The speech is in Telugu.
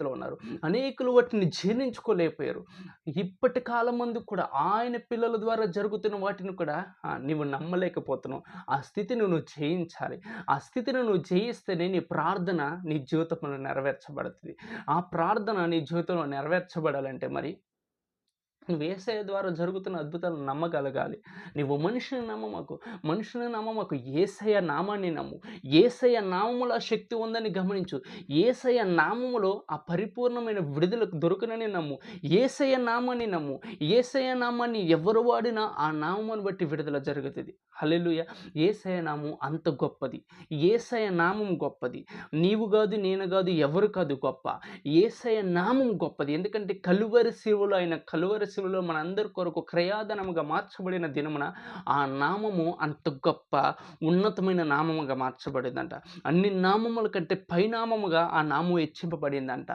స్థితిలో ఉన్నారు. అనేకులు వాటిని జీర్ణించుకోలేకపోయారు. ఇప్పటి కాలమందు కూడా ఆయన పిల్లల ద్వారా జరుగుతున్న వాటిని కూడా నీవు నమ్మలేకపోతున్నావు. ఆ స్థితిని నువ్వు జయించాలి. ఆ స్థితిని నువ్వు జయిస్తేనే నీ ప్రార్థన నీ జీవితంలో నెరవేర్చబడుతది. ఆ ప్రార్థన నీ జీవితంలో నెరవేర్చబడాలంటే మరి నువ్వు యేసయ్య ద్వారా జరుగుతున్న అద్భుతాలను నమ్మగలగాలి. నువ్వు మనిషిని నమ్మమాకు. మనుషుని నమ్మమాకు. యేసయ్య నామాన్ని నమ్ము. యేసయ్య నామములో ఆ శక్తి ఉందని గమనించు. యేసయ్య నామములో ఆ పరిపూర్ణమైన విడుదల దొరుకునని నమ్ము. యేసయ్య నామాన్ని నమ్ము. యేసయ్య నామాన్ని ఎవరు వాడినా ఆ నామమును బట్టి విడుదల జరుగుతది. హల్లెలూయా! యేసయ్య నామం అంత గొప్పది. యేసయ్య నామం గొప్పది. నీవు గాదు, నేను గాదు, ఎవరు కాదు గొప్ప. యేసయ్య నామం గొప్పది. ఎందుకంటే కలువరి శిలువలో మనందరి కొరకు క్రయాధనముగా మార్చబడిన దినమున ఆ నామము అంత గొప్ప ఉన్నతమైన నామముగా మార్చబడిందంట. అన్ని నామముల కంటే పైనామముగా ఆ నామం హెచ్చింపబడిందంట.